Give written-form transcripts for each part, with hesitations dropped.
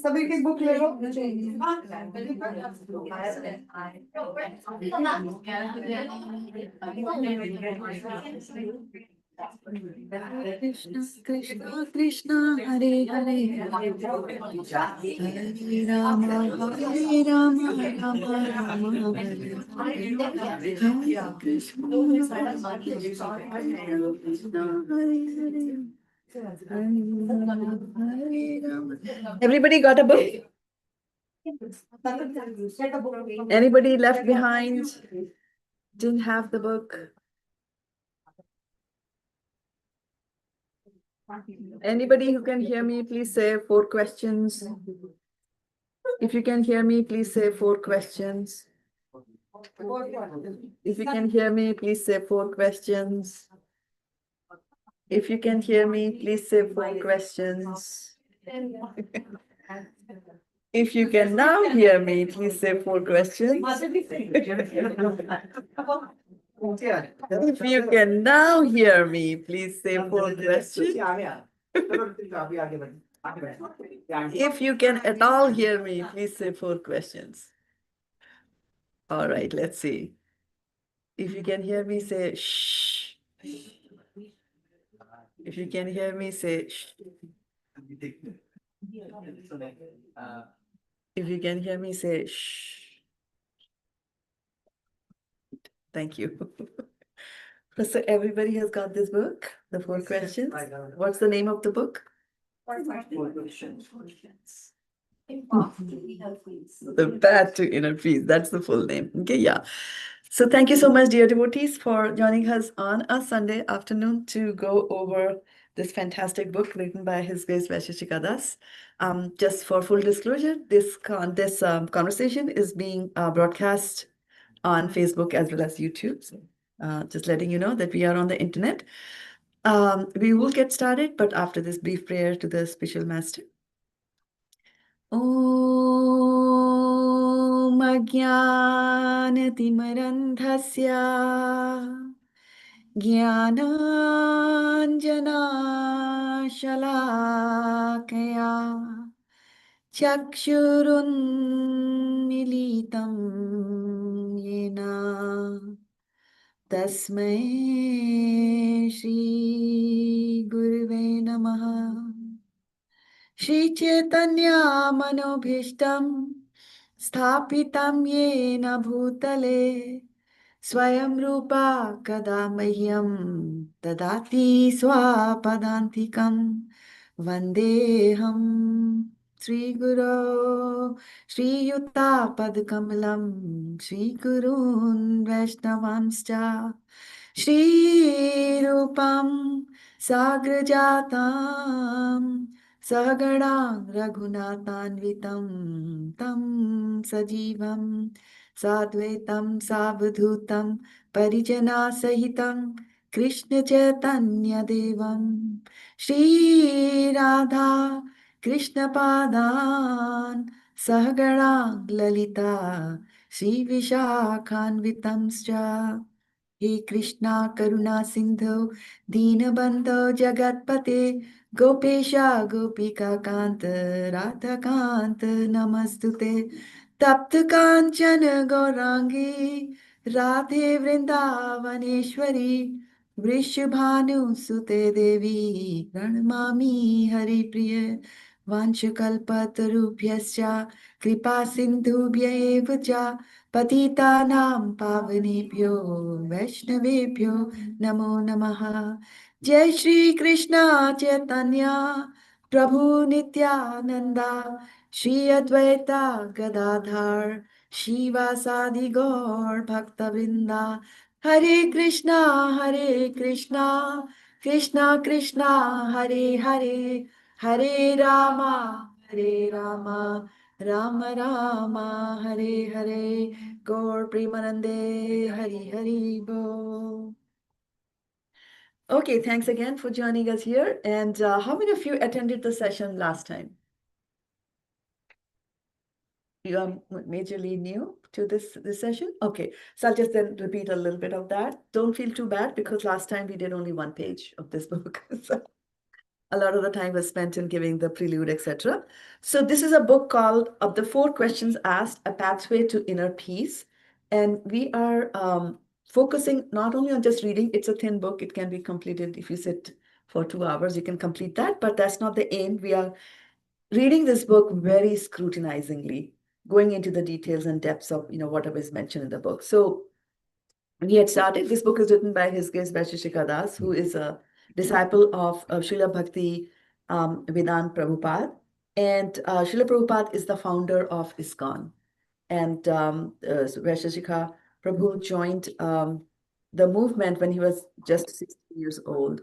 सभी की बुक ले लो। Krishna Krishna Krishna Hare Hare Hare Rama Hare Rama Rama Rama Hare Hare Krishna Hare Hare Everybody got a book? Anybody left behind? Didn't have the book? Anybody who can hear me, please say 4 questions. If you can hear me, please say 4 questions. If you can hear me, please say 4 questions. If you can hear me, please say 4 questions. If you can now hear me, please say 4 questions. If you can now hear me, please say 4 questions. If you can at all hear me, please say 4 questions. All right, let's see. If you can hear me, say shh. If you can hear me, say shh. If you can hear me, say shh. Thank you. So everybody has got this book, The 4 Questions. What's the name of the book? The Path to Inner Peace. That's the full name. Okay, yeah. So thank you so much, dear devotees, for joining us on a Sunday afternoon to go over this fantastic book written by His Grace Vaisheshika Das. Just for full disclosure, this conversation is being broadcast on Facebook as well as YouTube. So, just letting you know that we are on the internet. We will get started, but after this brief prayer to the Special Master. Om Ajnanatimirandhasya Jnananjana-shalakaya Chakshurunmilitam Yena Tasmai Shri Gurave Namaha. Shri Chaitanya Manobhishtam Sthapitam Yena Bhutale Swayam Rupa Kada Mahyam Dadati Swapadantikam Vandeham Sri Guru Sri Yuta Padkamalam Sri Gurun Vaishnavanscha Shri Rupam Sagrajatam Sagadang Raghunatanvitam Tam Sajivam Sadvaitam Savadhutam Parijana Sahitam Krishna Chaitanya Devam Shri Radha Krishna Padan Sagadang Lalita Shri Vishakhanvitamscha He Krishna Karuna Sindhu Dinabandho Jagatpate Gopesha Gopika Kanta Radha Kanta Namastute Tapta Kanchana Gaurangi Radhe Vrindavaneshwari Vrishabhanu Sute Devi Pranamami Hari Priya Vanchakalpatarubhyascha Kripa Sindhubhya eva cha Patitanam Pavanebhyo Vaishnavebhyo Namo Namaha Jai Shri Krishna Chaitanya Prabhu Nityananda Shri Advaita Gadadhar Shivasadi Gaur Bhaktavinda Hare Krishna Krishna Krishna Hare Hare Hare Rama Rama Rama Hare Hare Gaur Premanande Hari Hari Bo. Okay, thanks again for joining us here. And how many of you attended the session last time? You are majorly new to this session? Okay, so I'll just then repeat a little bit of that. Don't feel too bad because last time we did only one page of this book. So a lot of the time was spent in giving the prelude, etc. So this is a book called Of the Four Questions Asked, A Pathway to Inner Peace. And we are focusing not only on just reading, it's a thin book. It can be completed if you sit for 2 hours, you can complete that, but that's not the aim. We are reading this book very scrutinizingly, going into the details and depths of, whatever is mentioned in the book. So we had started, this book is written by His Grace Shraddha-devi Dasi, who is a disciple of Srila Bhakti Vedant Prabhupada. And Srila Prabhupada is the founder of ISKCON. And so Vaisheshika Prabhu joined the movement when he was just 60 years old.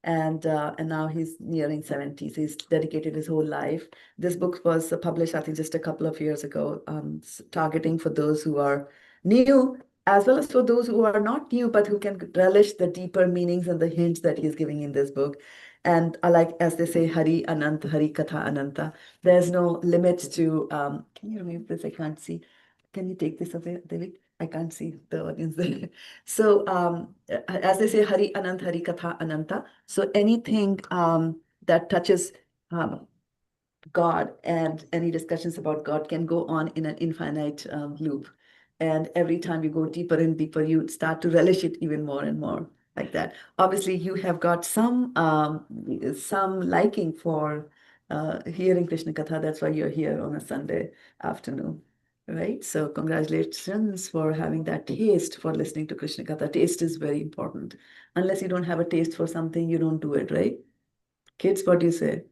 And now he's nearing 70s. He's dedicated his whole life. This book was published, I think, just a couple of years ago, targeting for those who are new, as well as for those who are not new, but who can relish the deeper meanings and the hints that he's giving in this book. And like, as they say, Hari Anant, Hari Katha Ananta. There's no limit to, can you remove this? I can't see. Can you take this away, David? I can't see the audience there. So as they say, Hari Anant, Hari Katha Ananta. So anything that touches God and any discussions about God can go on in an infinite loop. And every time you go deeper and deeper, you start to relish it even more and more like that. Obviously, you have got some liking for hearing Krishna Katha. That's why you're here on a Sunday afternoon, right? So congratulations for having that taste for listening to Krishna Katha. Taste is very important. Unless you don't have a taste for something, you don't do it, right? Kids, what do you say?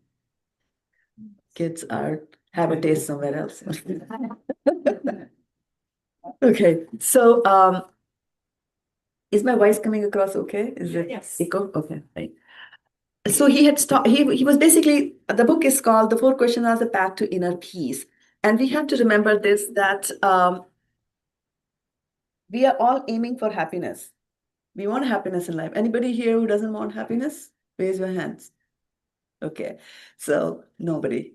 Kids have a taste somewhere else. Okay, so is my voice coming across okay? Is it Yes. echo? Okay, right. So he had stopped, he was basically, the book is called The Four Questions as a Path to Inner Peace. And we have to remember this, that we are all aiming for happiness. We want happiness in life. Anybody here who doesn't want happiness? Raise your hands. Okay, so nobody.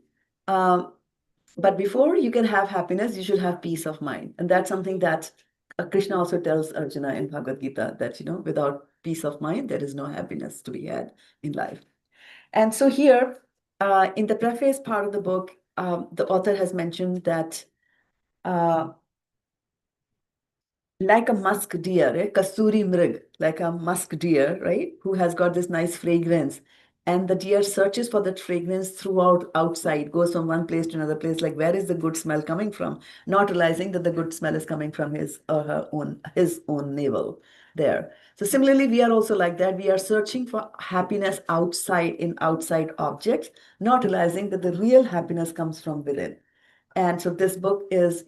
But before you can have happiness, you should have peace of mind. And that's something that Krishna also tells Arjuna in Bhagavad Gita, that, without peace of mind, there is no happiness to be had in life. And so here, in the preface part of the book, the author has mentioned that like a musk deer, Kasturi Mrig, like a musk deer, right, who has got this nice fragrance. And the deer searches for that fragrance throughout outside, goes from one place to another place, like where is the good smell coming from? Not realizing that the good smell is coming from his or her own, his own navel there. So similarly, we are also like that. We are searching for happiness outside in outside objects, not realizing that the real happiness comes from within. And so this book is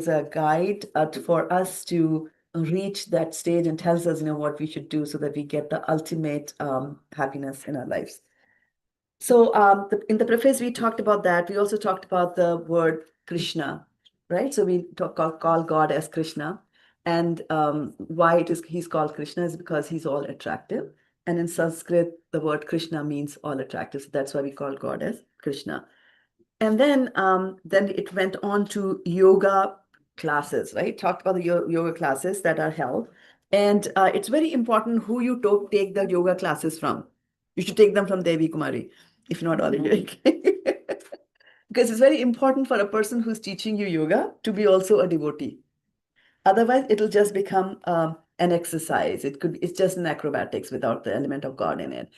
a guide for us to reach that stage and tells us, what we should do so that we get the ultimate happiness in our lives. So in the preface, we talked about that. We also talked about the word Krishna, right? So we call God as Krishna. And why he's called Krishna is because he's all attractive. And in Sanskrit, the word Krishna means all attractive. So that's why we call God as Krishna. And then it went on to yoga classes, right? Talked about the yoga classes that are held. And it's very important who you take the yoga classes from. You should take them from Devi Kumari, if not already. Because it's very important for a person who's teaching you yoga to be also a devotee. Otherwise, it'll just become an exercise. It's just an acrobatics without the element of God in it.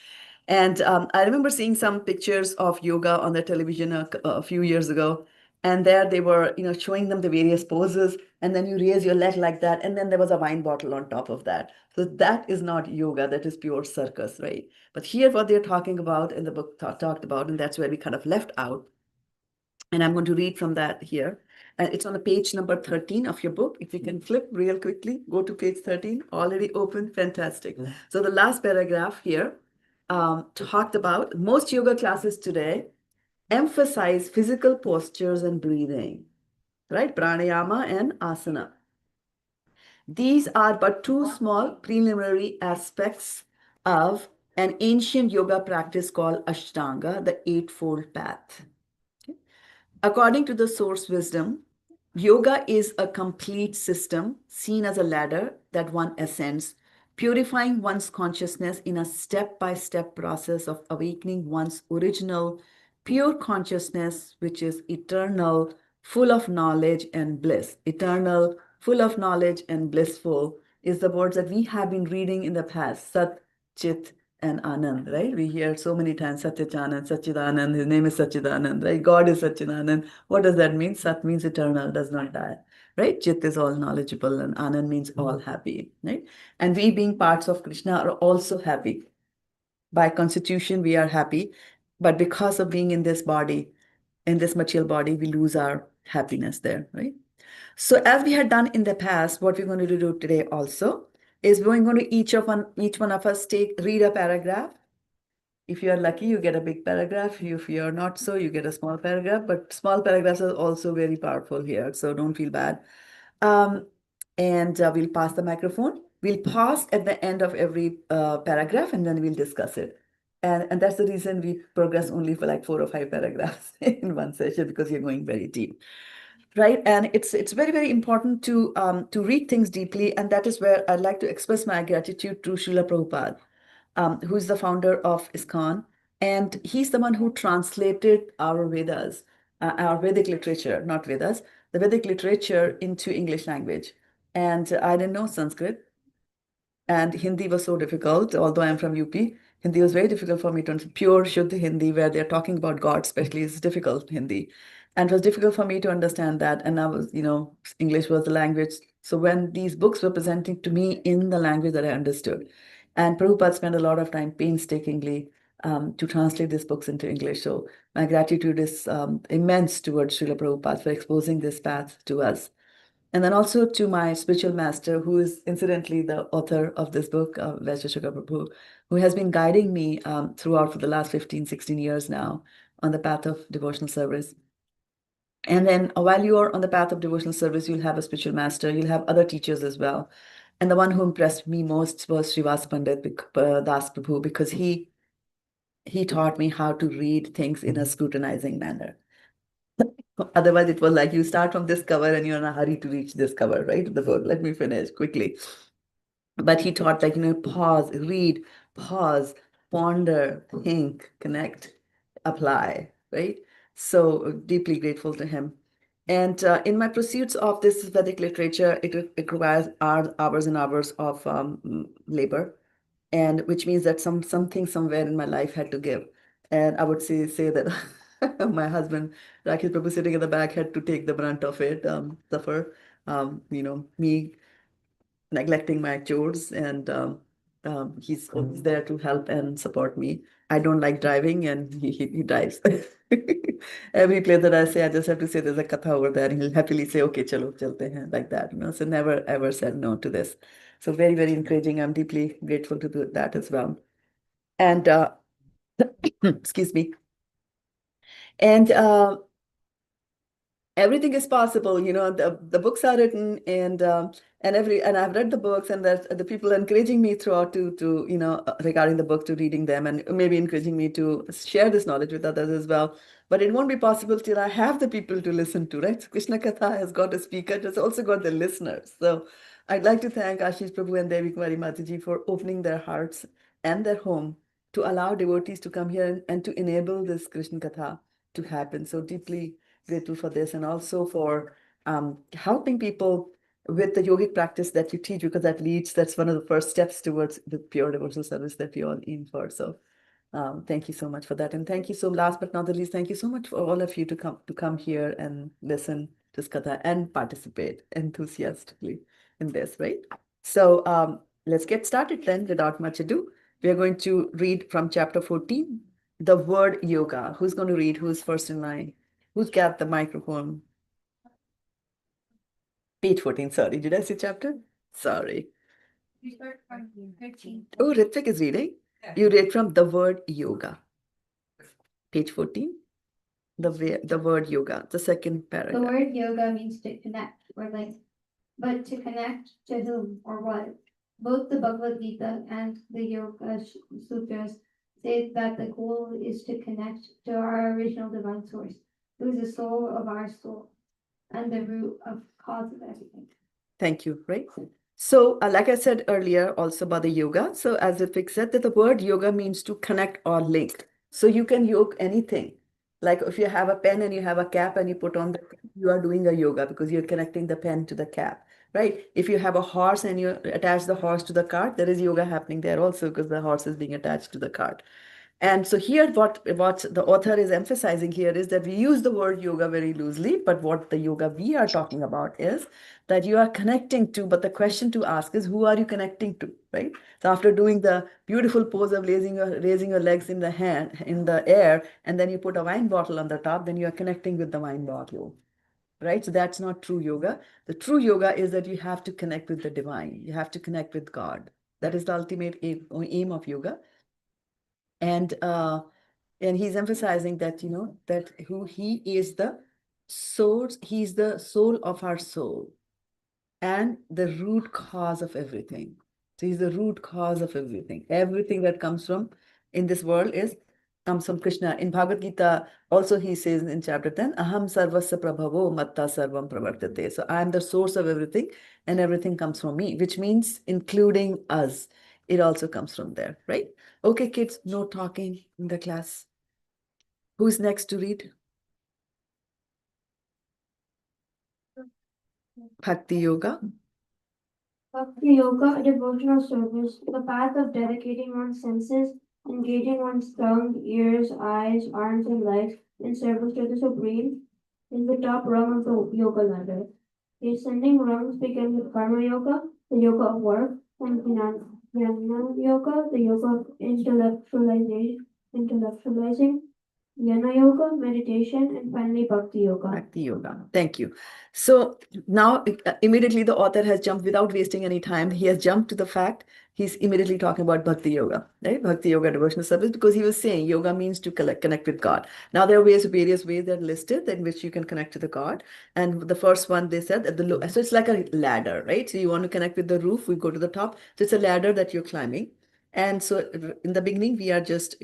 And I remember seeing some pictures of yoga on the television a few years ago. And there they were, showing them the various poses. And then you raise your leg like that. And then there was a wine bottle on top of that. So that is not yoga. That is pure circus, right? But here, what they're talking about in the book talked about, and that's where we kind of left out. And I'm going to read from that here. It's on the page number 13 of your book. If you can flip real quickly, go to page 13, already open, fantastic. So the last paragraph here talked about most yoga classes today emphasize physical postures and breathing, right? Pranayama and asana. These are but two small preliminary aspects of an ancient yoga practice called Ashtanga, the Eightfold Path. According to the source wisdom, Yoga is a complete system seen as a ladder that one ascends, purifying one's consciousness in a step by step process of awakening one's original pure consciousness, which is eternal, full of knowledge and bliss. Eternal, full of knowledge and blissful is the words that we have been reading in the past. Sat, Chit, and Anand, right? We hear so many times Satchitanand, Satchidanand, his name is Satchidanand, right? God is Satchidanand. What does that mean? Sat means eternal, does not die, right? Chit is all knowledgeable, and Anand means all happy, right? And we, being parts of Krishna, are also happy. By constitution, we are happy, but because of being in this body, in this material body, we lose our happiness there, right? So as we had done in the past, what we're going to do today also is we're going to each one of us read a paragraph. If you are lucky, you get a big paragraph. If you are not so, you get a small paragraph. But small paragraphs are also very powerful here, so don't feel bad. Um, and we'll pass the microphone. We'll pause at the end of every paragraph, and then we'll discuss it. And that's the reason we progress only for like 4 or 5 paragraphs in one session, because you're going very deep, right? And it's very, very important to read things deeply, and that is where I'd like to express my gratitude to Srila Prabhupada, who is the founder of ISKCON, and he's the one who translated our Vedas, our Vedic literature, not Vedas, the Vedic literature into English language. And I didn't know Sanskrit, and Hindi was so difficult, although I'm from UP. Hindi was very difficult for me to understand. Pure Shuddha Hindi, where they're talking about God, especially, is difficult Hindi. And it was difficult for me to understand that. And I was, English was the language. So when these books were presenting to me in the language that I understood, and Prabhupada spent a lot of time painstakingly to translate these books into English. So my gratitude is immense towards Srila Prabhupada for exposing this path to us. And then also to my spiritual master, who is incidentally the author of this book, Vaishya Prabhu, who has been guiding me throughout for the last 15, 16 years now on the path of devotional service. And then while you are on the path of devotional service, you'll have a spiritual master, you'll have other teachers as well. And the one who impressed me most was Srivas Pandit Das Prabhu, because he taught me how to read things in a scrutinizing manner. Otherwise, it was like you start from this cover and you're in a hurry to reach this cover, right? The book. Let me finish quickly. But he taught, like, pause, read, pause, ponder, think, connect, apply, right? So deeply grateful to him. And in my pursuits of this Vedic literature, it requires hours and hours of labor, and which means that something somewhere in my life had to give. And I would say that my husband, Rakesh Prabhu, sitting in the back, had to take the brunt of it, suffer. Me neglecting my chores, and he's always there to help and support me. I don't like driving, and he drives. Every place that I say, I just have to say there's a katha over there, and he'll happily say, okay, chalo, chalte hain, like that. So never ever said no to this. So very, very encouraging. I'm deeply grateful to do that as well. And excuse me. And everything is possible. The books are written, and I've read the books, and that the people encouraging me throughout to regarding the book, to reading them, and maybe encouraging me to share this knowledge with others as well. But it won't be possible till I have the people to listen to, right? So Krishna Katha has got a speaker, it's also got the listeners. So I'd like to thank Ashish Prabhu and Devi Kumari Mataji for opening their hearts and their home to allow devotees to come here and to enable this Krishna Katha to happen. So deeply grateful for this, and also for helping people with the yogic practice that you teach, because that's one of the first steps towards the pure devotional service that we all aim for. So thank you so much for that. And thank you so, last but not the least, thank you so much for all of you to come here and listen to this katha and participate enthusiastically in this, right? So let's get started then, without much ado. We are going to read from chapter 14, the word yoga. Who's going to read? Who's first in line? Who's got the microphone? Page 14, sorry. Did I say chapter? Sorry. We start from 13. Oh, Ritvik is reading. You read from the word yoga. Page 14. The word yoga, the second The paragraph. word yoga means to connect or link, but to connect to whom or what? Both the Bhagavad Gita and the Yoga Sutras say that the goal is to connect to our original divine source, who is the soul of our soul. and the root of cause of everything. Thank you, right? So, like I said earlier, also about the yoga. So, as Vivek said, that the word yoga means to connect or link. So, you can yoke anything. Like if you have a pen and you have a cap and you put on the, you are doing a yoga because you're connecting the pen to the cap, right? If you have a horse and you attach the horse to the cart, there is yoga happening there also because the horse is being attached to the cart. And so here, what the author is emphasizing here is that we use the word yoga very loosely, but what the yoga we are talking about is that you are connecting to, but the question to ask is, who are you connecting to, right? So after doing the beautiful pose of raising your legs in the hand, in the air, and then you put a wine bottle on the top, then you are connecting with the wine bottle, right? So that's not true yoga. The true yoga is that you have to connect with the divine. You have to connect with God. That is the ultimate aim of yoga. And he's emphasizing that, that who he is the source, he's the soul of our soul and the root cause of everything. So he's the root cause of everything. Everything that comes from in this world comes from Krishna. In Bhagavad Gita, also he says in chapter 10, Aham sarvasya prabhavo matta sarvam pravartate. So I am the source of everything and everything comes from me, which means including us. It also comes from there, right? Okay, kids, no talking in the class. Who's next to read? Bhakti Yoga. Bhakti Yoga, a devotional service, the path of dedicating one's senses, engaging one's tongue, ears, eyes, arms, and legs in service to the Supreme, is the top rung of the yoga ladder. The ascending rungs begin with Karma Yoga, the yoga of work, and Jnana Yoga, the yoga of intellectualizing, Jnana Yoga, meditation, and finally Bhakti Yoga. Bhakti Yoga. Thank you. So now immediately the author has jumped without wasting any time. He has jumped to the fact he's immediately talking about Bhakti Yoga, right? Bhakti Yoga devotional service, because he was saying yoga means to connect with God. Now there are various ways that are listed in which you can connect to the God. And the first one they said at so it's like a ladder, right? So you want to connect with the roof, we go to the top. So it's a ladder that you're climbing. And so in the beginning, we are just,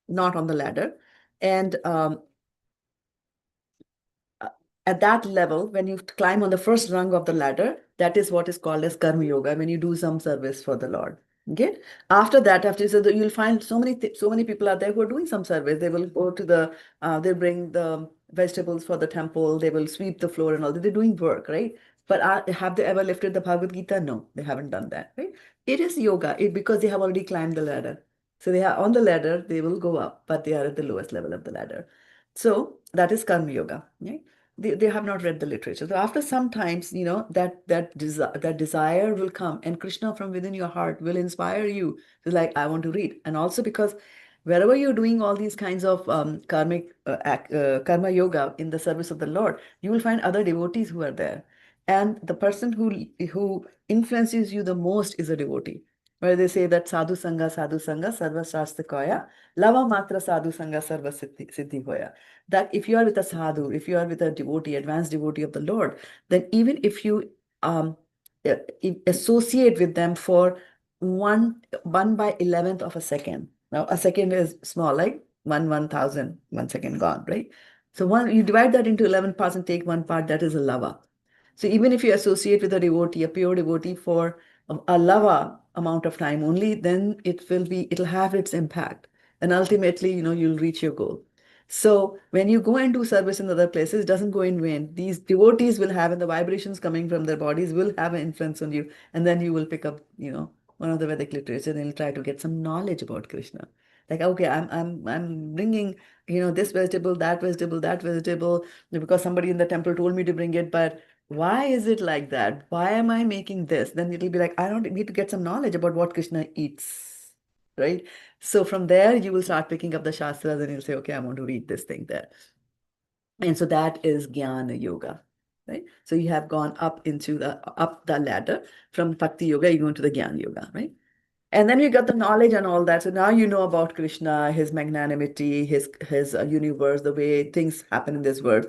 not on the ladder. And at that level, when you climb on the first rung of the ladder, that is what is called as karma yoga, when you do some service for the Lord. Okay. After that, you'll find so many people out there who are doing some service. They will go to they bring the vegetables for the temple. They will sweep the floor and all. They're doing work, right? But have they ever lifted the Bhagavad Gita? No, they haven't done that, right? It is yoga, because they have already climbed the ladder. So they are on the ladder. They will go up, but they are at the lowest level of the ladder. So that is karma yoga, right? They have not read the literature. So after some times, that desire will come, and Krishna from within your heart will inspire you to like, I want to read. And also because wherever you're doing all these kinds of karma yoga in the service of the Lord, you will find other devotees who are there. And the person who influences you the most is a devotee. Where they say that sadhu sangha, sarva shastakaya, lava matra sadhu sangha, sarva siddhi hoya. That if you are with a sadhu, if you are with a devotee, advanced devotee of the Lord, then even if you associate with them for one by 11th of a second. Now a second is small, like 1,000, 1 second gone, right? So you divide that into 11 parts and take one part, that is a lava. So even if you associate with a devotee, a pure devotee, for a lava amount of time only, then it'll have its impact. And ultimately, you'll reach your goal. So when you go and do service in other places, it doesn't go in vain. These devotees will have, and the vibrations coming from their bodies will have an influence on you. And then you will pick up, one of the Vedic literature, and you'll try to get some knowledge about Krishna. Like, okay, I'm bringing, this vegetable, that vegetable, that vegetable, because somebody in the temple told me to bring it, but why is it like that? Why am I making this? Then it'll be like, I don't need to get some knowledge about what Krishna eats, right? So from there, you will start picking up the Shastras and you'll say, okay, I want to read this thing there. And so that is Jnana Yoga, right? So you have gone up the ladder from Bhakti Yoga, you go into the Jnana Yoga, right? And then you got the knowledge and all that. So now you know about Krishna, his magnanimity, his universe, the way things happen in this world.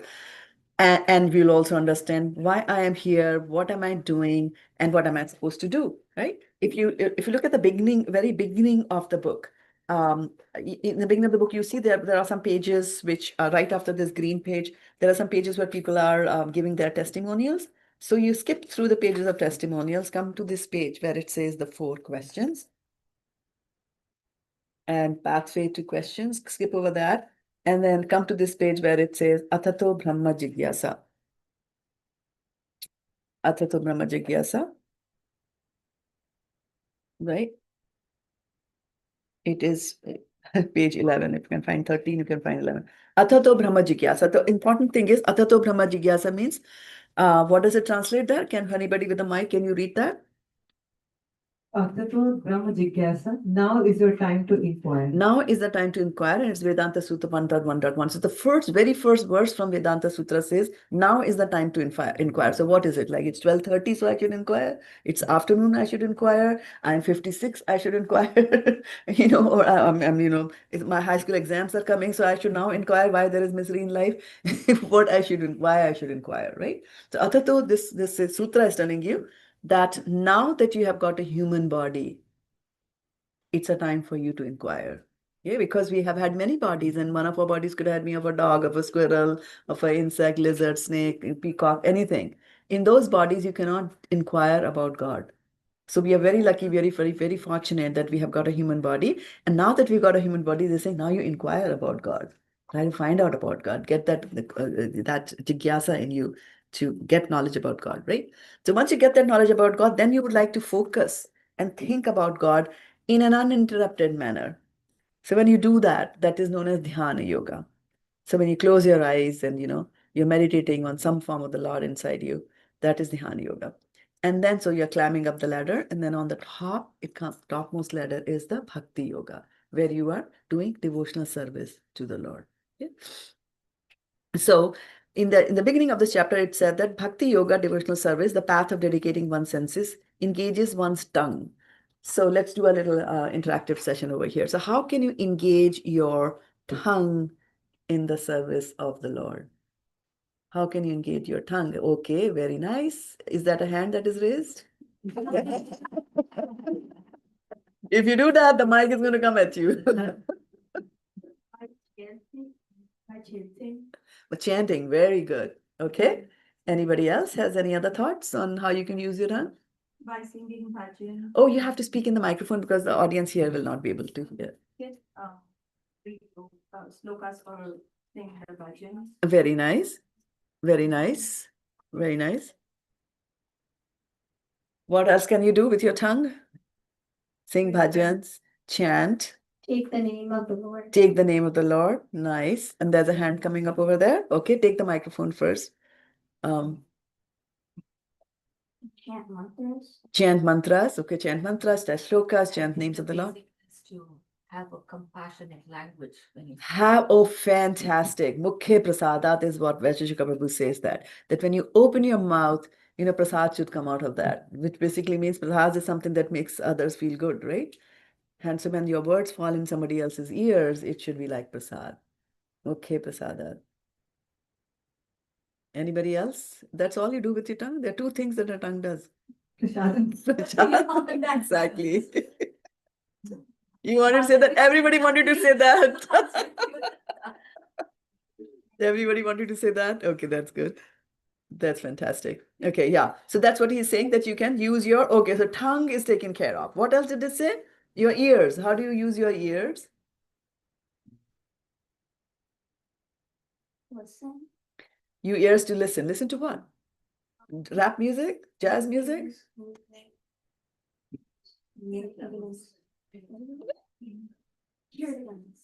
And we'll also understand why I am here, what am I doing, and what am I supposed to do, right? If you look at the very beginning of the book, In the beginning of the book, you see there are some pages which are right after this green page. There are some pages where people are giving their testimonials. So you skip through the pages of testimonials, come to this page where it says the 4 questions and pathway to questions, skip over that, and then come to this page where it says Atato Brahma Jigyasa. Atato Brahma Jigyasa, right? It is page 11. If you can find 13, you can find 11. Atato Brahma Jigyasa. The important thing is Atato Brahma Jigyasa means, what does it translate there? Can anybody with a mic, can you read that? Atato Brahma Jigyasa, now is your time to inquire. Now is the time to inquire, and it's Vedanta Sutra 1.1.1. So the very first verse from Vedanta Sutra says, now is the time to inquire. So what is it? Like it's 12:30, so I should inquire. It's afternoon, I should inquire. I'm 56, I should inquire. Or my high school exams are coming, so I should now inquire why there is misery in life, why I should inquire, right? So Atato, this sutra is telling you that now that you have got a human body, it's a time for you to inquire. Yeah, because we have had many bodies, and one of our bodies could have been of a dog, of a squirrel, of an insect, lizard, snake, peacock, anything. In those bodies, you cannot inquire about God. So we are very lucky, very, very, very fortunate that we have got a human body. And now that we've got a human body, they say, now you inquire about God. Try to find out about God. Get that jigyasa in you to get knowledge about God, right? So once you get that knowledge about God, then you would like to focus and think about God in an uninterrupted manner. So when you do that, that is known as dhyana yoga. So when you close your eyes and you're meditating on some form of the Lord inside you, that is dhyana yoga. And then so you're climbing up the ladder, and then on the top, topmost ladder is the bhakti yoga, where you are doing devotional service to the Lord. Okay? So in the beginning of this chapter, it said that bhakti yoga, devotional service, the path of dedicating one's senses, engages one's tongue. So let's do a little interactive session over here. So how can you engage your tongue in the service of the Lord? How can you engage your tongue? Okay, very nice. Is that a hand that is raised? If you do that, the mic is going to come at you. Chanting, very good. Okay. Anybody else has any other thoughts on how you can use your tongue? By singing bhajan. Oh, you have to speak in the microphone because the audience here will not be able to hear. Get read slokas or sing the bhajans. Very nice. Very nice. Very nice. What else can you do with your tongue? Sing bhajans, chant. Take the name of the Lord. Take the name of the Lord. Nice. And there's a hand coming up over there. Okay, take the microphone first. Chant mantras. Chant mantras. Okay, chant mantras, chant shlokas, chant names of the Lord. To have a compassionate language when you Fantastic. Mukhe prasadat is what Vaisheshika Prabhu says, that when you open your mouth, prasad should come out of that, which basically means prasad is something that makes others feel good, right? And so when your words fall in somebody else's ears, it should be like prasad. Mukhe prasadat. Anybody else? That's all you do with your tongue? There are 2 things that a tongue does. Prasadam. Exactly. You wanted to say that? Everybody wanted to say that. Everybody wanted to say that? Okay, that's good. That's fantastic. Okay, yeah. So that's what he's saying, that you can use your, okay, so tongue is taken care of. What else did it say? Your ears. How do you use your ears? Listen. You ears to listen. Listen to what? Rap music? Jazz music?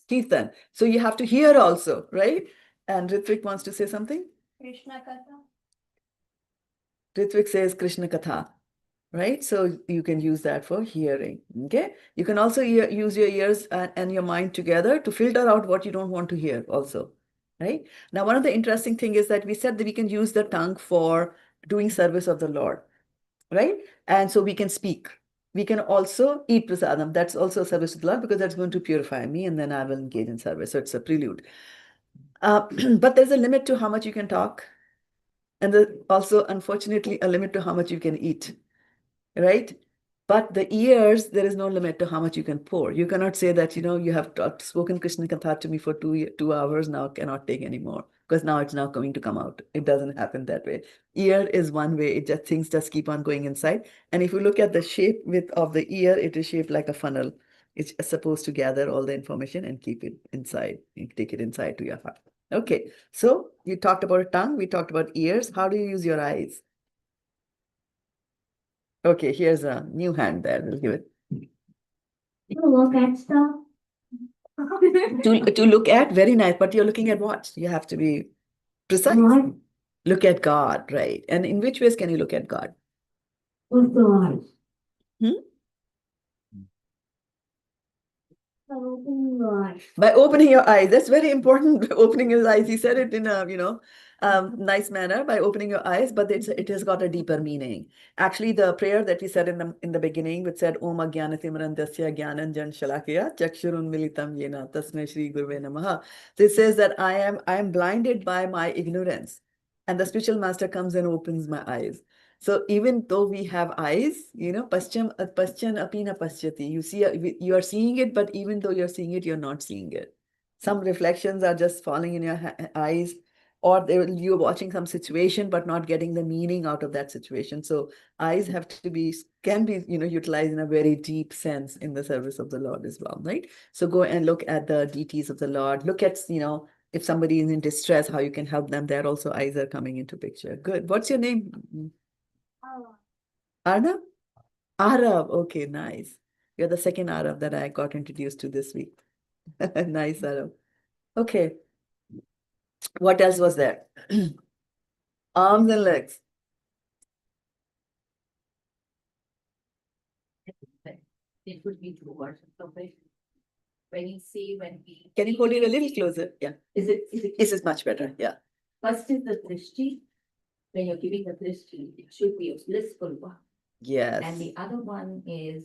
Kirtan. So you have to hear also, right? And Ritvik wants to say something. Krishna Katha. Ritvik says Krishna Katha, right? So you can use that for hearing, okay? You can also use your ears and your mind together to filter out what you don't want to hear also, right? Now, one of the interesting thing is that we said that we can use the tongue for doing service of the Lord, right? And so we can speak. We can also eat prasadam. That's also a service to the Lord because that's going to purify me, and then I will engage in service. So it's a prelude. But there's a limit to how much you can talk. And there's also, unfortunately, a limit to how much you can eat, right? But the ears, there is no limit to how much you can pour. You cannot say that, you have spoken Krishna Katha to me for 2 hours, now cannot take anymore, because now it's now going to come out. It doesn't happen that way. Ear is one way, things just keep on going inside. And if you look at the shape of the ear, it is shaped like a funnel. It's supposed to gather all the information and keep it inside. You take it inside to your heart. Okay, so you talked about tongue, we talked about ears. How do you use your eyes? Okay, here's a new hand there. We'll give it. To look at stuff. To look at, very nice, but you're looking at what? You have to be precise. What? Look at God, right? And in which ways can you look at God? With the eyes. Hmm? Open your eyes. By opening your eyes. That's very important. Opening his eyes. He said it in a, nice manner, by opening your eyes, but it has got a deeper meaning. Actually, the prayer that we said in the beginning, which said Om Agyanatimirandasya Gyananjan Shalakya Chakshurun Militam Yena Tasmai Shri Guruve Namaha. So it says that I am blinded by my ignorance, and the spiritual master comes and opens my eyes. So even though we have eyes, paschan apina paschati, you are seeing it, but even though you're seeing it, you're not seeing it. Some reflections are just falling in your eyes, or you're watching some situation, but not getting the meaning out of that situation. So eyes can be, utilized in a very deep sense in the service of the Lord as well, right? So go and look at the deities of the Lord. Look at, if somebody is in distress, how you can help them. There also eyes are coming into picture. Good. What's your name? Arnab? Arab. Okay, nice. You're the second Arab that I got introduced to this week. Nice, Arab. Okay. What else was there? Arms and legs. It would be two versions of it. When we. Can you hold it a little closer? Yeah. Is it? This is much better. Yeah. First is the drishti. When you're giving the drishti, it should be a blissful one. Yes. And the other one is,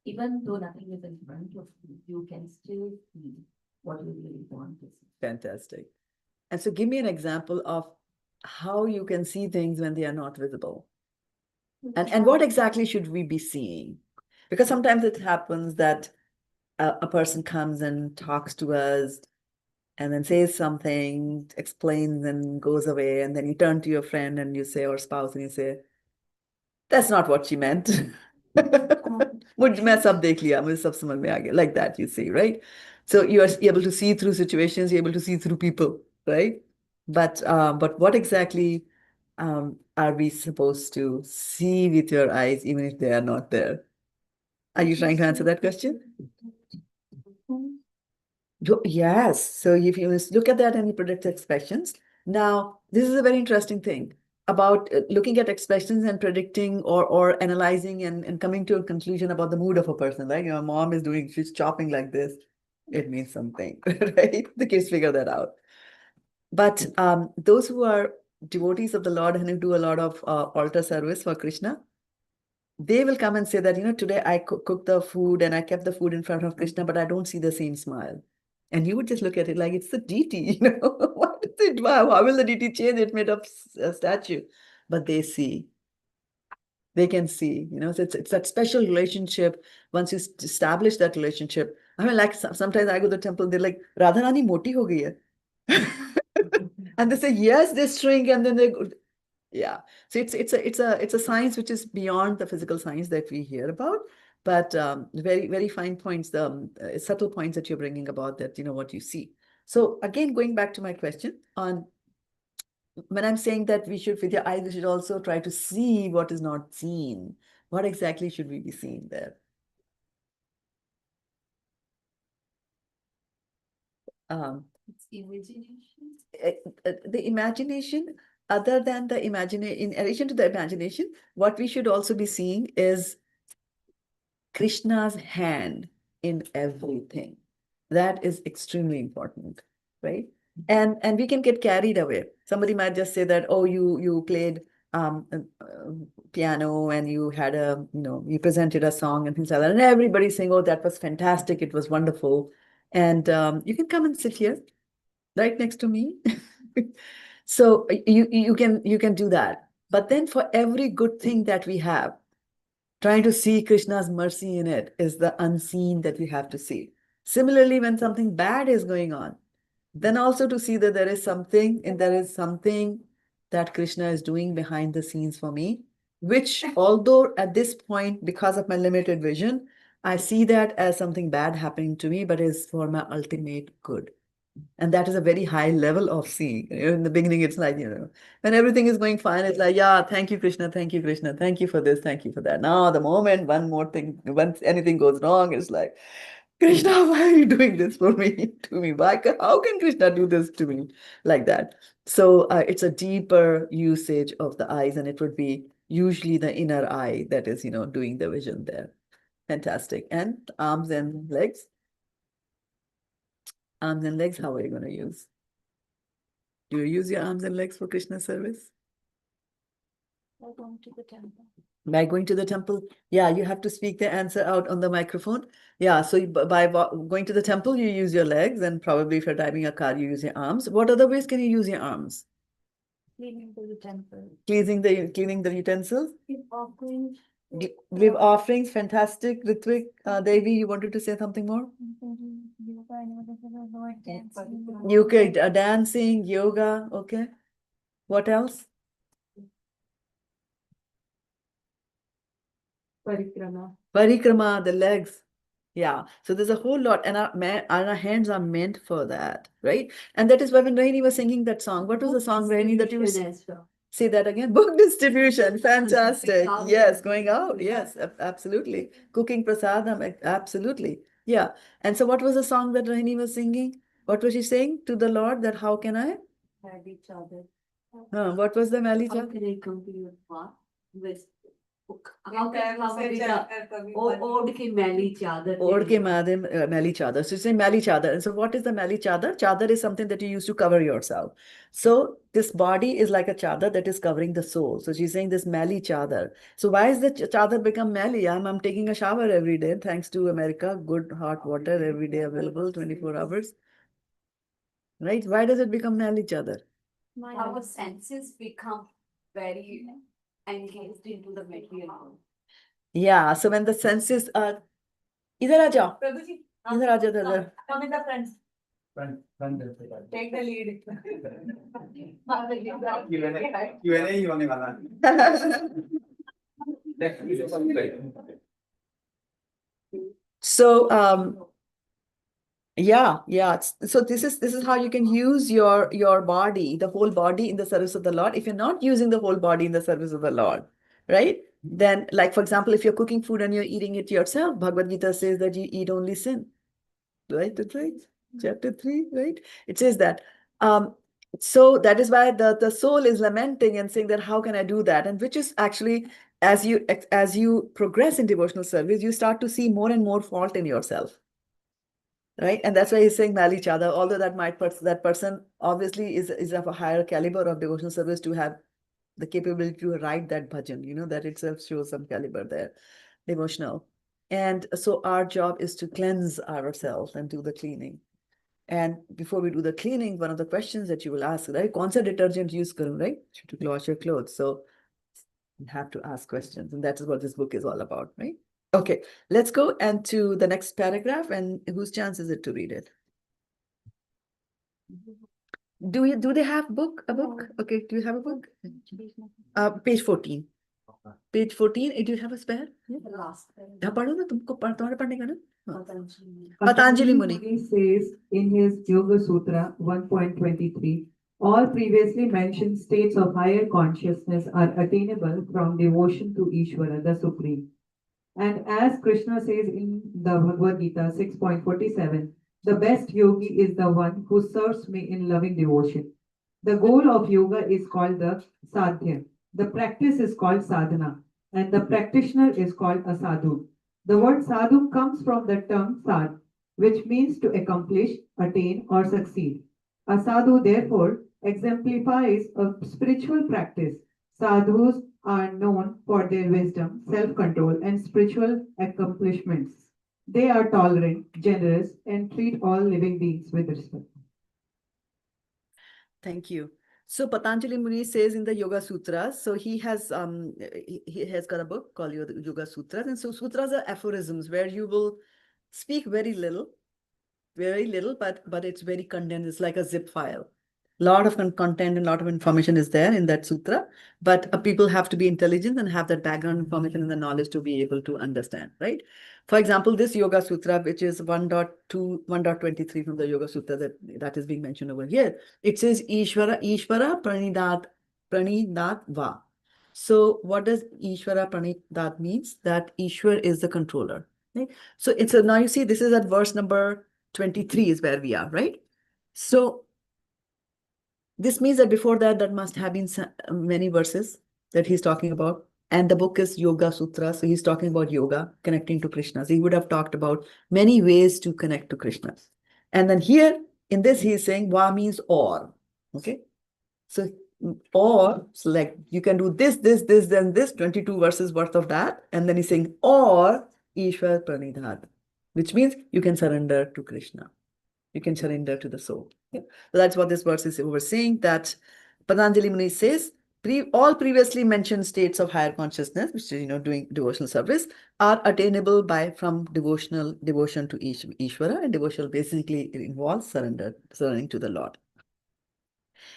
even though nothing is in front of you, you can still see what you really want to see. Fantastic. And so give me an example of how you can see things when they are not visible. And what exactly should we be seeing? Because sometimes it happens that a person comes and talks to us and then says something, explains and goes away. And then you turn to your friend and you say, or spouse, and you say, that's not what she meant. Like that, you see, right? So you are able to see through situations, you're able to see through people, right? But what exactly are we supposed to see with your eyes, even if they are not there? Are you trying to answer that question? Yes. So if you look at that and you predict expressions, now this is a very interesting thing about looking at expressions and predicting or analyzing and coming to a conclusion about the mood of a person. Like your mom is she's chopping like this, it means something, right? The kids figure that out. But those who are devotees of the Lord and who do a lot of altar service for Krishna, they will come and say that, today I cooked the food and I kept the food in front of Krishna, but I don't see the same smile. And you would just look at it like it's the deity, what is it? Wow, how will the deity change? It made up a statue. But they see. They can see, so it's that special relationship. Once you establish that relationship, I mean, like sometimes I go to the temple, they're like, Radharani moti ho gayi hai. And they say, yes, they shrink, and then they go. Yeah. So it's a science which is beyond the physical science that we hear about, but very, very fine points, the subtle points that you're bringing about that, what you see. So again, going back to my question on when I'm saying that we should, with your eyes, we should also try to see what is not seen. What exactly should we be seeing there? It's imagination. The imagination, other than the imagination, in addition to the imagination, what we should also be seeing is Krishna's hand in everything. That is extremely important, right? And we can get carried away. Somebody might just say that, oh, you played piano and you had you presented a song and things like that, and everybody's saying, oh, that was fantastic, it was wonderful. And you can come and sit here right next to me. So you can do that. But then for every good thing that we have, trying to see Krishna's mercy in it is the unseen that we have to see. Similarly, when something bad is going on, then also to see that there is something that Krishna is doing behind the scenes for me, which although at this point, because of my limited vision, I see that as something bad happening to me, but is for my ultimate good. And that is a very high level of seeing. In the beginning, it's like, when everything is going fine, it's like, yeah, thank you, Krishna, thank you, Krishna, thank you for this, thank you for that. Now, the moment one more thing, once anything goes wrong, it's like, Krishna, why are you doing this for me, to me? How can Krishna do this to me like that? So it's a deeper usage of the eyes, and it would be usually the inner eye that is, doing the vision there. Fantastic. And arms and legs. Arms and legs, how are you going to use? Do you use your arms and legs for Krishna service? By going to the temple. By going to the temple? Yeah, you have to speak the answer out on the microphone. Yeah, so by going to the temple, you use your legs, and probably if you're driving a car, you use your arms. What other ways can you use your arms? Cleaning the temple. Cleaning the utensils? Give offerings. Give offerings. Fantastic. Ritvik, Devi, you wanted to say something more? Okay, dancing, yoga, okay. What else? Parikrama, the legs. Yeah, so there's a whole lot, and our hands are meant for that, right? And that is why when Raini was singing that song, what was the song, Raini, that you was... Say that again. Book distribution. Fantastic. Yes, going out. Yes, absolutely. Cooking prasadam. Absolutely. Yeah. And so what was the song that Rahini was singing? What was she saying to the Lord, that how can I? Marry each other. What was the Mali How Chad? can I come to your path with how can Ode ke Mali Chadar. Or ke Mali Chadar. So you say Mali Chadar. And so what is the Mali Chadar? Chadar is something that you use to cover yourself. So this body is like a chadar that is covering the soul. So she's saying this Mali Chadar. So why is the chadar become Mali? I'm taking a shower every day, thanks to America. Good hot water every day available, 24 hours. Right? Why does it become Mali Chadar? Our senses become very engaged into the material world. Yeah, so when the senses are... Idhar aa jao. Idhar aa jao, idhar. Come in the front. Take the lead. Q&A ही होने वाला है. So yeah. So this is how you can use your body, the whole body, in the service of the Lord. If you're not using the whole body in the service of the Lord, right? Then, like for example, if you're cooking food and you're eating it yourself, Bhagavad Gita says that you eat only sin. Right? That's right. Chapter 3, right? It says that. So that is why the soul is lamenting and saying that how can I do that? And which is actually, as you progress in devotional service, you start to see more and more fault in yourself. Right? And that's why he's saying Mali Chada, although that person obviously is of a higher caliber of devotional service to have the capability to write that bhajan, that itself shows some caliber there, devotional. And so our job is to cleanse ourselves and do the cleaning. And before we do the cleaning, one of the questions that you will ask, right? Kaun sa detergent use karu, right? To wash your clothes. So you have to ask questions. And that's what this book is all about, right? Okay, let's go and to the next paragraph. And whose chance is it to read it? Do they have a book? Okay, do you have a book? Page 14. Page 14. Do you have a spare? The last. पढ़ो ना तुमको तुम्हारे पढ़ने का ना Patanjali. Patanjali Muni. says in his Yoga Sutra 1.23, all previously mentioned states of higher consciousness are attainable from devotion to Ishvara, the Supreme. And as Krishna says in the Bhagavad Gita 6.47, the best yogi is the one who serves me in loving devotion. The goal of yoga is called the sadhya. The practice is called sadhana, and the practitioner is called a sadhu. The word sadhu comes from the term sad, which means to accomplish, attain, or succeed. A sadhu, therefore, exemplifies a spiritual practice. Sadhus are known for their wisdom, self-control, and spiritual accomplishments. They are tolerant, generous, and treat all living beings with respect. Thank you. So Patanjali Muni says in the Yoga Sutras, so he has got a book called Yoga Sutras, and so sutras are aphorisms where you will speak very little, but it's very condensed. It's like a zip file. Lot of content and lot of information is there in that sutra, but people have to be intelligent and have that background information and the knowledge to be able to understand, right? For example, this Yoga Sutra, which is 1.2, 1.23 from the Yoga Sutra that is being mentioned over here, it says Ishvara Pranidat Va. So what does Ishvara Pranidat means? That Ishwar is the controller. Right? So it's now you see this is at verse number 23 is where we are, right? So this means that before that, there must have been many verses that he's talking about. And the book is Yoga Sutra. So he's talking about yoga, connecting to Krishna. So he would have talked about many ways to connect to Krishna. And then here in this, he's saying Va means or. Okay. So or, so like you can do this, then this, 22 verses worth of that. And then he's saying or Ishwar Pranidhat, which means you can surrender to Krishna. You can surrender to the soul. Yeah. So that's what this verse is over saying, that Patanjali Muni says, all previously mentioned states of higher consciousness, which is, doing devotional service, are attainable from devotion to Ishvara, and devotional basically involves surrendering to the Lord.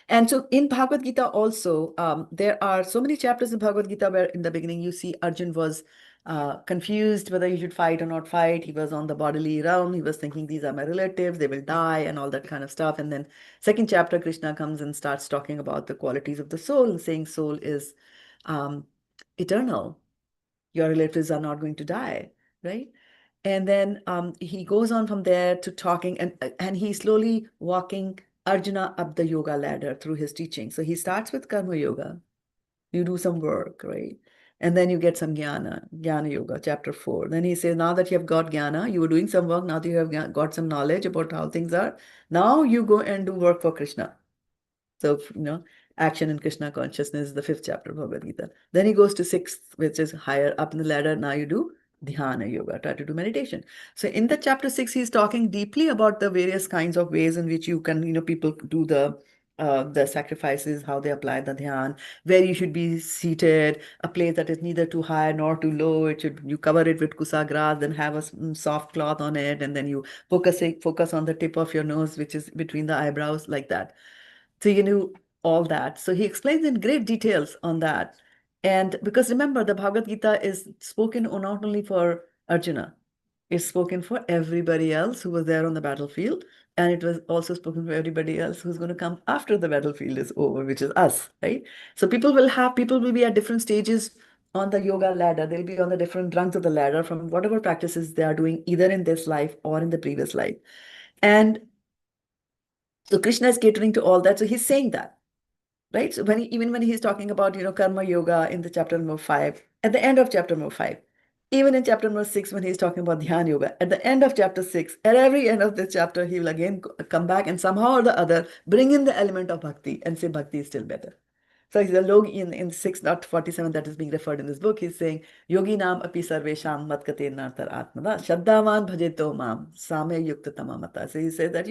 And so in Bhagavad Gita also, there are so many chapters in Bhagavad Gita where in the beginning you see Arjun was confused whether he should fight or not fight. He was on the bodily realm. He was thinking, these are my relatives, they will die and all that kind of stuff. And then second chapter, Krishna comes and starts talking about the qualities of the soul and saying soul is eternal. Your relatives are not going to die, right? And then he goes on from there to talking and he's slowly walking Arjuna up the yoga ladder through his teaching. So he starts with karma yoga. You do some work, right? And then you get some jnana yoga, chapter 4. Then he says, now that you have got jnana, you were doing some work, now that you have got some knowledge about how things are, now you go and do work for Krishna. So, action in Krishna consciousness is the 5th chapter of Bhagavad Gita. Then he goes to 6th, which is higher up in the ladder. Now you do dhyana yoga, try to do meditation. So in the chapter 6, he's talking deeply about the various kinds of ways in which you can, people do the sacrifices, how they apply the dhyan, where you should be seated, a place that is neither too high nor too low. You cover it with kusa grass, then have a soft cloth on it, and then you focus on the tip of your nose, which is between the eyebrows, like that. So you knew all that. So he explains in great details on that. And because remember, the Bhagavad Gita is spoken not only for Arjuna, it's spoken for everybody else who was there on the battlefield. And it was also spoken for everybody else who's going to come after the battlefield is over, which is us, right? So people will be at different stages on the yoga ladder. They'll be on the different rungs of the ladder from whatever practices they are doing, either in this life or in the previous life. And so Krishna is catering to all that. So he's saying that, right? So even when he's talking about, karma yoga in the chapter number 5, at the end of chapter number 5, even in chapter number 6, when he's talking about dhyana yoga, at the end of chapter 6, at every end of this chapter, he will again come back and somehow or the other bring in the element of bhakti and say bhakti is still better. So he's a yogi in 6.47 that is being referred in this book. He's saying, yogi nam api sarvesham matkate nartar atmada shaddavan bhajeto mam same yukta tamamata. So he says that,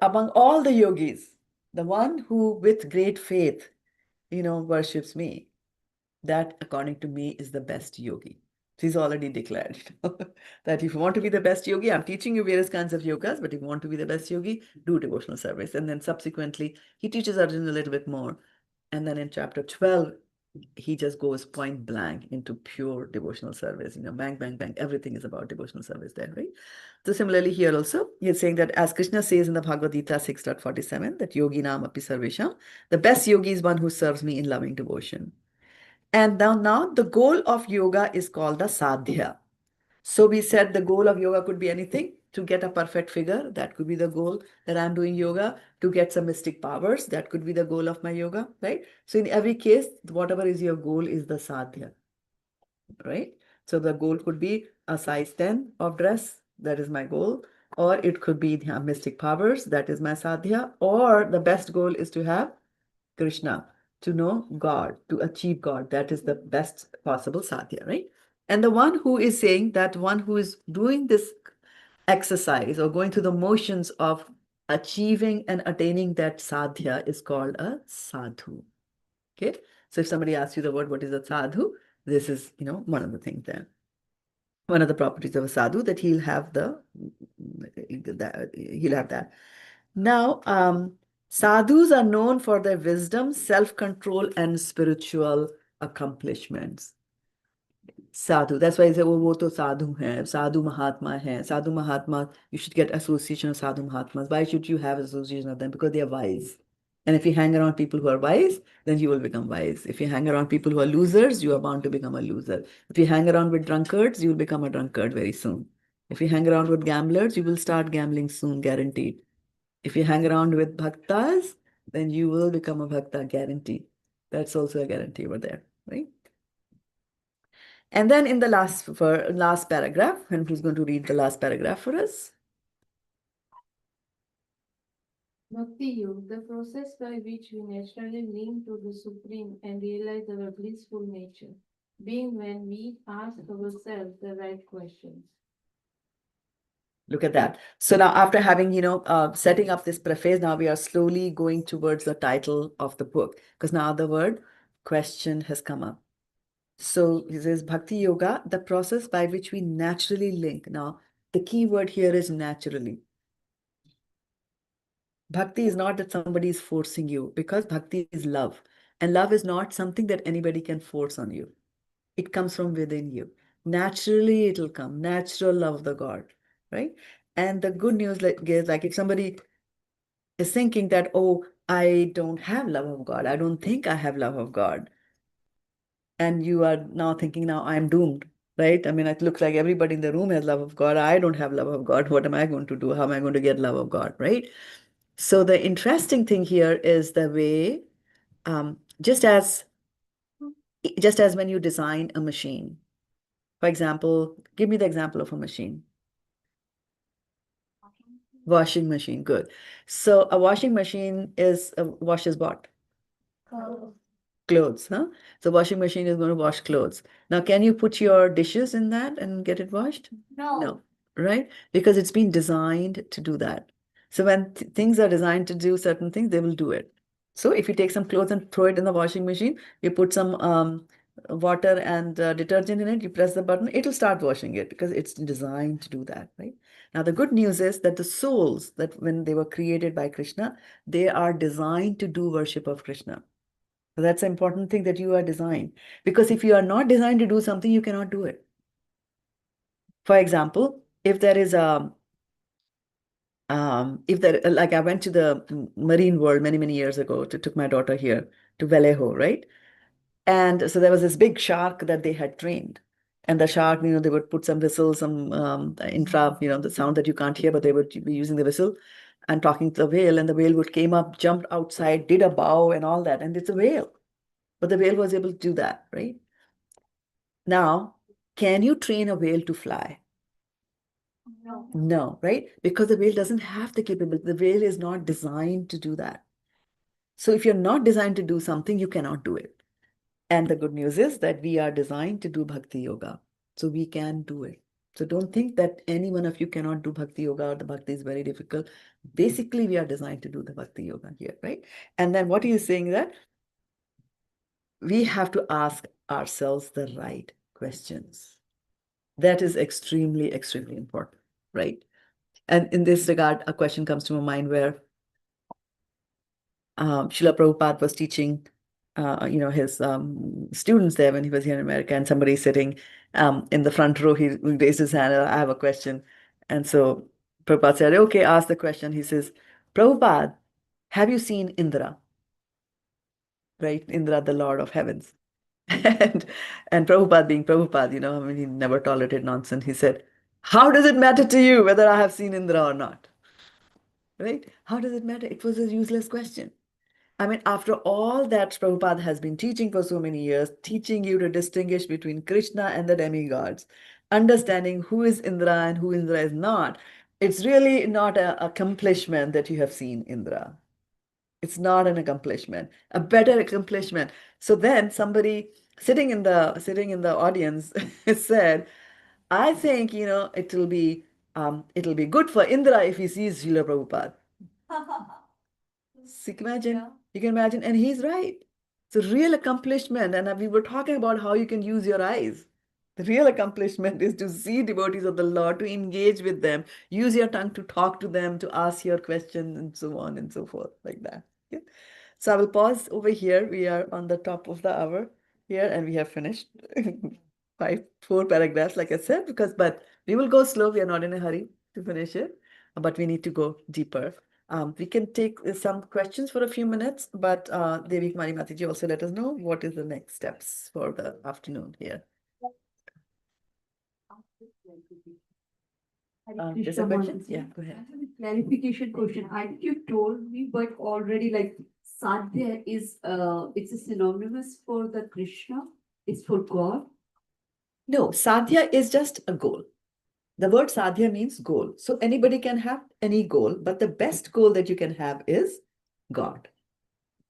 among all the yogis, the one who with great faith, worships me, that according to me is the best yogi. He's already declared that if you want to be the best yogi, I'm teaching you various kinds of yogas, but if you want to be the best yogi, do devotional service. And then subsequently, he teaches Arjuna a little bit more. And then in chapter 12, he just goes point blank into pure devotional service. Bang, bang, bang. Everything is about devotional service there, right? So similarly here also, he's saying that as Krishna says in the Bhagavad Gita 6.47, that yogi nam api sarvesham, the best yogi is one who serves me in loving devotion. And now the goal of yoga is called the sadhya. So we said the goal of yoga could be anything. To get a perfect figure, that could be the goal that I'm doing yoga. To get some mystic powers, that could be the goal of my yoga, right? So in every case, whatever is your goal is the sadhya, right? So the goal could be a size 10 of dress, that is my goal. Or it could be mystic powers, that is my sadhya. Or the best goal is to have Krishna, to know God, to achieve God. That is the best possible sadhya, right? And the one who is saying that one who is doing this exercise or going through the motions of achieving and attaining that sadhya is called a sadhu. Okay, so if somebody asks you the word, what is a sadhu? This is, one of the things there. One of the properties of a sadhu, that he'll have that. Now, sadhus are known for their wisdom, self-control, and spiritual accomplishments. Sadhu, that's why I say, oh, wo to sadhu hai, sadhu mahatma hai. Sadhu mahatma, you should get association of sadhu mahatmas. Why should you have association of them? Because they are wise. And if you hang around people who are wise, then you will become wise. If you hang around people who are losers, you are bound to become a loser. If you hang around with drunkards, you will become a drunkard very soon. If you hang around with gamblers, you will start gambling soon, guaranteed. If you hang around with bhaktas, then you will become a bhakta, guaranteed. That's also a guarantee over there, right? And then in the last paragraph, and who's going to read the last paragraph for us? Bhakti Yoga, the process by which we naturally link to the Supreme and realize our blissful nature, being when we ask ourselves the right questions. Look at that. So now after having, setting up this preface, now we are slowly going towards the title of the book, because now the word question has come up. So he says Bhakti Yoga, the process by which we naturally link. Now, the key word here is naturally. Bhakti is not that somebody is forcing you, because bhakti is love. And love is not something that anybody can force on you. It comes from within you. Naturally, it'll come. Natural love of the God, right? And the good news is, like if somebody is thinking that, oh, I don't have love of God, I don't think I have love of God, and you are now thinking, now I'm doomed, right? I mean, it looks like everybody in the room has love of God. I don't have love of God. What am I going to do? How am I going to get love of God, right? So the interesting thing here is the way, just as when you design a machine, for example, give me the example of a machine. Washing machine, good. So a washing machine washes what? Clothes, huh? So washing machine is going to wash clothes. Now, can you put your dishes in that and get it washed? No, right? Because it's been designed to do that. So when things are designed to do certain things, they will do it. So if you take some clothes and throw it in the washing machine, you put some water and detergent in it, you press the button, it'll start washing it because it's designed to do that, right? Now, the good news is that the souls, that when they were created by Krishna, they are designed to do worship of Krishna. So that's an important thing, that you are designed. Because if you are not designed to do something, you cannot do it. For example, if there is like I went to the marine world many, many years ago, took my daughter here to Vallejo, right? And so there was this big shark that they had trained. And the shark, they would put some whistle, some the sound that you can't hear, but they would be using the whistle and talking to the whale. And the whale would came up, jumped outside, did a bow and all that. And it's a whale. But the whale was able to do that, right? Now, can you train a whale to fly? No, right? Because the whale doesn't have the capability. The whale is not designed to do that. So if you're not designed to do something, you cannot do it. And the good news is that we are designed to do bhakti yoga. So we can do it. So don't think that any one of you cannot do bhakti yoga or the bhakti is very difficult. Basically, we are designed to do the bhakti yoga here, right? And then what he is saying that we have to ask ourselves the right questions. That is extremely, extremely important, right? And in this regard, a question comes to my mind where Srila Prabhupada was teaching, his students there when he was here in America, and somebody sitting in the front row, he raised his hand, I have a question. And so Prabhupada said, okay, ask the question. He says, Prabhupada, have you seen Indra? Right? Indra, the Lord of Heavens. And Prabhupada being Prabhupada, I mean, he never tolerated nonsense. He said, how does it matter to you whether I have seen Indra or not? Right? How does it matter? It was a useless question. I mean, after all that Prabhupada has been teaching for so many years, teaching you to distinguish between Krishna and the demigods, understanding who is Indra and who Indra is not, it's really not an accomplishment that you have seen Indra. It's not an accomplishment, a better accomplishment. So then somebody sitting in the audience said, I think, it'll be good for Indra if he sees Srila Prabhupada. So you can imagine, and he's right. It's a real accomplishment, and we were talking about how you can use your eyes. The real accomplishment is to see devotees of the Lord, to engage with them, use your tongue to talk to them, to ask your questions, and so on and so forth, like that. Yeah. So I will pause over here. We are on the top of the hour here, and we have finished 4 paragraphs, like I said, but we will go slow. We are not in a hurry to finish it, but we need to go deeper. We can take some questions for a few minutes, but Devi Kumari Mataji also let us know what is the next steps for the afternoon here. There's a question? Yeah, go I ahead. have a clarification question. I think you told me, but already like Sadhya is it's a synonymous for the Krishna. It's for God. No, sadhya is just a goal. The word sadhya means goal. So anybody can have any goal, but the best goal that you can have is God,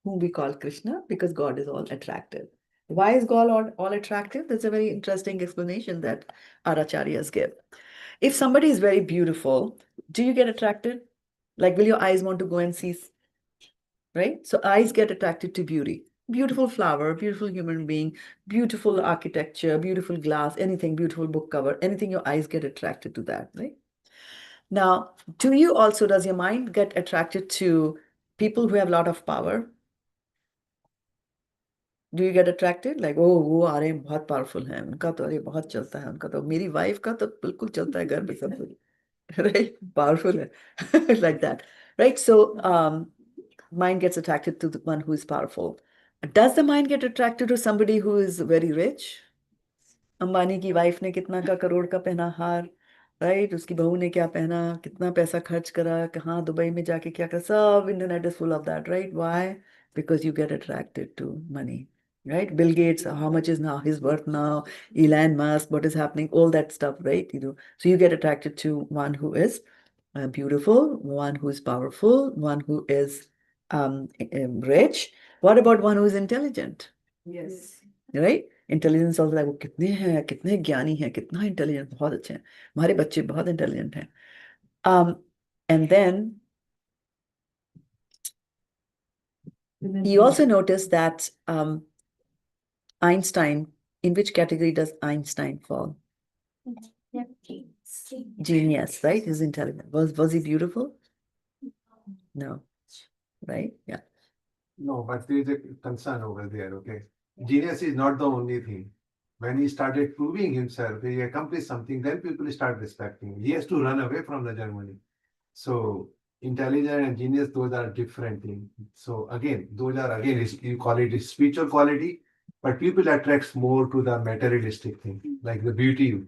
whom we call Krishna, because God is all attractive. Why is God all attractive? That's a very interesting explanation that our acharyas give. If somebody is very beautiful, do you get attracted? Like, will your eyes want to go and see, right? So eyes get attracted to beauty. Beautiful flower, beautiful human being, beautiful architecture, beautiful glass, anything, beautiful book cover, anything, your eyes get attracted to that, right? Now, does your mind get attracted to people who have a lot of power? Do you get attracted? Like, oh, वो आ रहे हैं, बहुत powerful हैं, उनका तो अरे बहुत चलता है, उनका तो मेरी wife का तो बिल्कुल चलता है घर में सब कुछ, right? Powerful है, like that, right? So, mind gets attracted to the one who is powerful. Does the mind get attracted to somebody who is very rich? Ambani की वाइफ ने कितना का करोड़ का पहना हार, राइट? उसकी बहू ने क्या पहना, कितना पैसा खर्च करा, कहाँ दुबई में जाके क्या करा, सब internet is full of that, right? Why? Because you get attracted to money, right? Bill Gates, how much is now his worth now? Elon Musk, what is happening? All that stuff, right? So you get attracted to one who is beautiful, one who is powerful, one who is rich. What about one who is intelligent? Yes. Right? Intelligence of वो कितने हैं, कितने ज्ञानी हैं, कितना intelligent, बहुत अच्छे हैं, हमारे बच्चे बहुत इंटेलिजेंट हैं. And then you also notice that Einstein, in which category does Einstein fall? Genius, right? He's intelligent. Was he beautiful? No. Right? Yeah. No, but there is a concern over there, okay? Genius is not the only thing. When he started proving himself, he accomplished something, then people start respecting him. He has to run away from the Germany. So intelligence and genius, those are different things. So again, those are again, you call it spiritual quality, but people attracts more to the materialistic thing, like the beauty,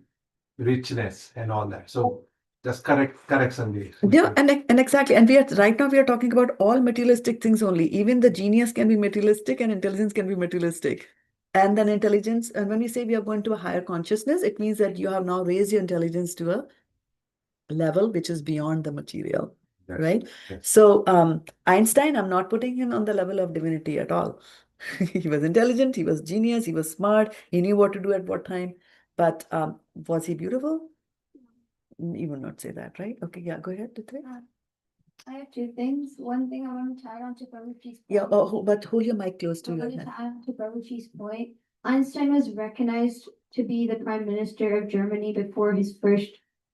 richness, and all that. So just correction there. Yeah, and exactly. And right now we are talking about all materialistic things only. Even the genius can be materialistic and intelligence can be materialistic. And then intelligence, and when we say we are going to a higher consciousness, it means that you have now raised your intelligence to a level which is beyond the material, Yes, right? yes. So Einstein, I'm not putting him on the level of divinity at all. He was intelligent, he was genius, he was smart, he knew what to do at what time. But was he beautiful? You would not say that, right? Okay, yeah, go ahead, Titri. I have two things. One thing I want to add on to Prabhuji's Yeah, point. but hold your mic close to I your wanted head. to add to Prabhuji's point. Einstein was recognized to be the Prime Minister of Germany before his first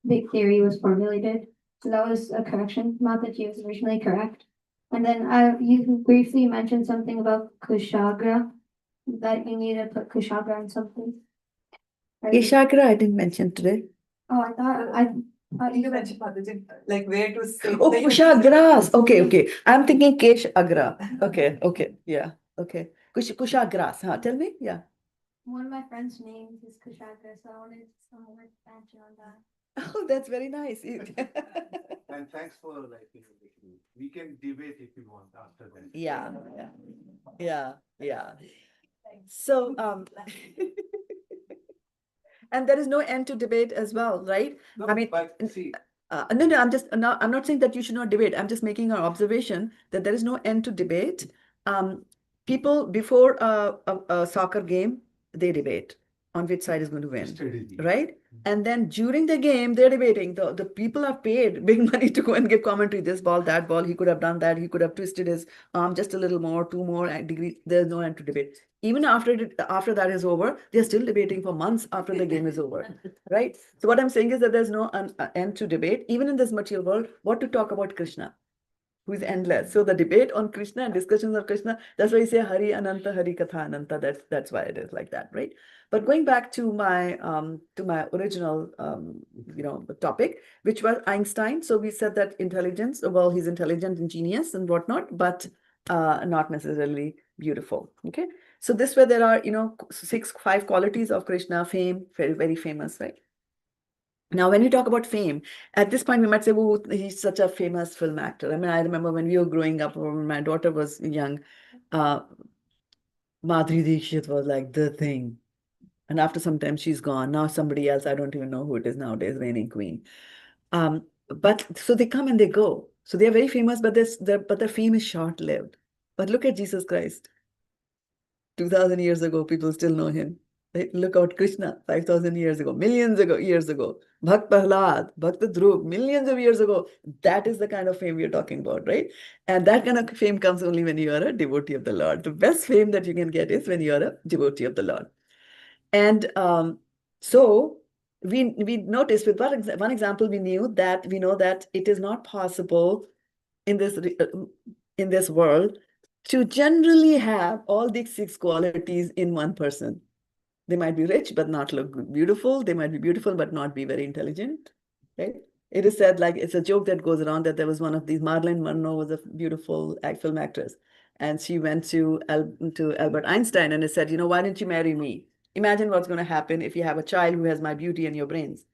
big theory was formulated. So that was a correction. Not that he was originally correct. And then you briefly mentioned something about Kushagra, that you need to put Kushagra on something. Right? Ishagra, I didn't mention today. Oh, I thought You mentioned Mataji, like where to say. Oh, Kushagras. Okay. I'm thinking Kesh Agra. Okay. Yeah. Okay. Kushagras. Huh? Tell me. Yeah. one of my friends' names is Kushagra, so I wanted some more expansion on that. Oh, that's very nice. And thanks for like we can debate if you want after that. Yeah. So, and there is no end to debate as well, right? No, I mean, but see, no, I'm not saying that you should not debate. I'm just making an observation that there is no end to debate. People before a soccer game, they debate. on which side is going to win, Strategy. right? And then during the game, they're debating. The people are paid big money to go and give commentary. This ball, that ball, he could have done that. He could have twisted his arm just a little more, 2 more degrees. There's no end to debate. Even after that is over, they're still debating for months after the game is over, right? So what I'm saying is that there's no end to debate. Even in this material world, what to talk about Krishna, who is endless. So the debate on Krishna and discussions of Krishna, that's why you say Hari Ananta, Hari Katha Ananta. That's why it is like that, right? But going back to my original topic, which was Einstein. So we said that intelligence, well, he's intelligent and genius and whatnot, but not necessarily beautiful. Okay. So this way there are 5 qualities of Krishna. Fame, very, very famous, right? Now, when you talk about fame, at this point, we might say, oh, he's such a famous film actor. I mean, I remember when we were growing up, when my daughter was young, Madhuri Dixit was like the thing. And after some time, she's gone. Now somebody else, I don't even know who it is nowadays, reigning queen. But so they come and they go. So they're very famous, but their fame is short-lived. But look at Jesus Christ. 2000 years ago, people still know him. Right? Look out Krishna, 5000 years ago, millions of years ago. Bhakt Prahlad, Bhakt Dhruv, millions of years ago. That is the kind of fame we're talking about, right? And that kind of fame comes only when you are a devotee of the Lord. The best fame that you can get is when you are a devotee of the Lord. And so we noticed with one example, we know that it is not possible in this world to generally have all these 6 qualities in one person. They might be rich, but not look beautiful. They might be beautiful, but not be very intelligent, right? It is said, like, it's a joke that goes around that there was one of these, Marilyn Monroe was a beautiful film actress. And she went to Albert Einstein and said, why didn't you marry me? Imagine what's going to happen if you have a child who has my beauty and your brains.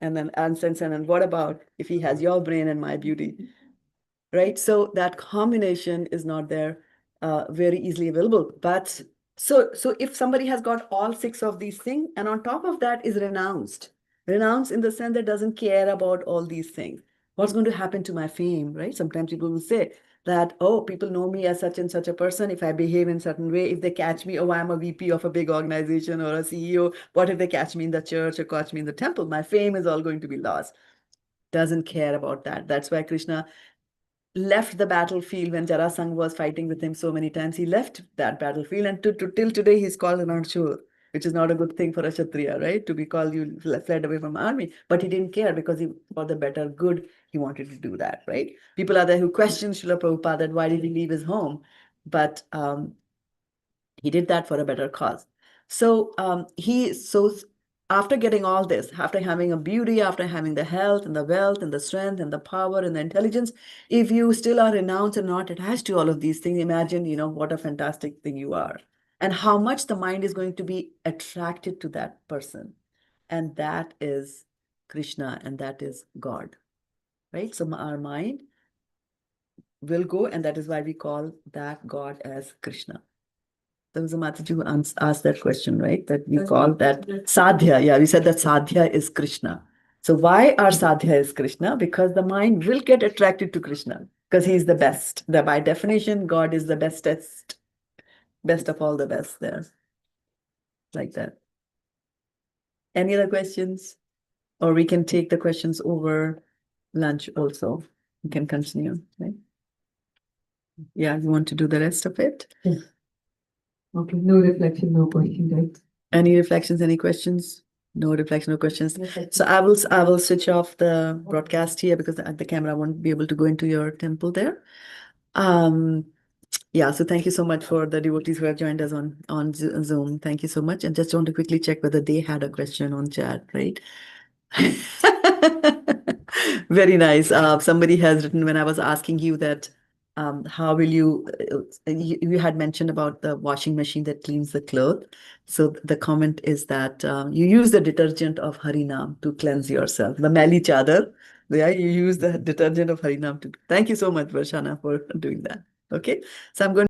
And then Einstein said, and what about if he has your brain and my beauty? Right? So that combination is not there very easily available. But so if somebody has got all 6 of these things, and on top of that is renounced in the sense that doesn't care about all these things, what's going to happen to my fame, right? Sometimes people will say that, oh, people know me as such and such a person. If I behave in a certain way, if they catch me, oh, I'm a VP of a big organization or a CEO, what if they catch me in the church or catch me in the temple? My fame is all going to be lost. Doesn't care about that. That's why Krishna left the battlefield when Jarasangha was fighting with him so many times. He left that battlefield, and till today he's called an Ranchur, which is not a good thing for a Kshatriya, right? To be called, you fled away from army. But he didn't care because for the better good, he wanted to do that, right? People are there who question Srila Prabhupada that why did he leave his home? But he did that for a better cause. So after getting all this, after having a beauty, after having the health and the wealth and the strength and the power and the intelligence, if you still are renounced and not attached to all of these things, imagine, what a fantastic thing you are and how much the mind is going to be attracted to that person. And that is Krishna and that is God, right? So our mind will go, and that is why we call that God as Krishna. There was a Mataji who asked that question, right? That we call that sadhya. Yeah, we said that sadhya is Krishna. So why our sadhya is Krishna? Because the mind will get attracted to Krishna because he's the best. By definition, God is the bestest, best of all the best there. Like that. Any other questions? Or we can take the questions over lunch also. We can continue, right? Yeah, you want to do the rest of it? Yes. Okay, no reflection, no question, right? Any reflections, any questions? No reflection, no questions. So I will switch off the broadcast here because the camera won't be able to go into your temple there. Yeah, so thank you so much for the devotees who have joined us on Zoom. Thank you so much. And just want to quickly check whether they had a question on chat, right? Very nice. Somebody has written when I was asking you that how will you had mentioned about the washing machine that cleans the clothes. So the comment is that you use the detergent of Harinam to cleanse yourself. The Meli Chadar, yeah, you use the detergent of Harinam to. Thank you so much, Varshana, for doing that. Okay, so I'm going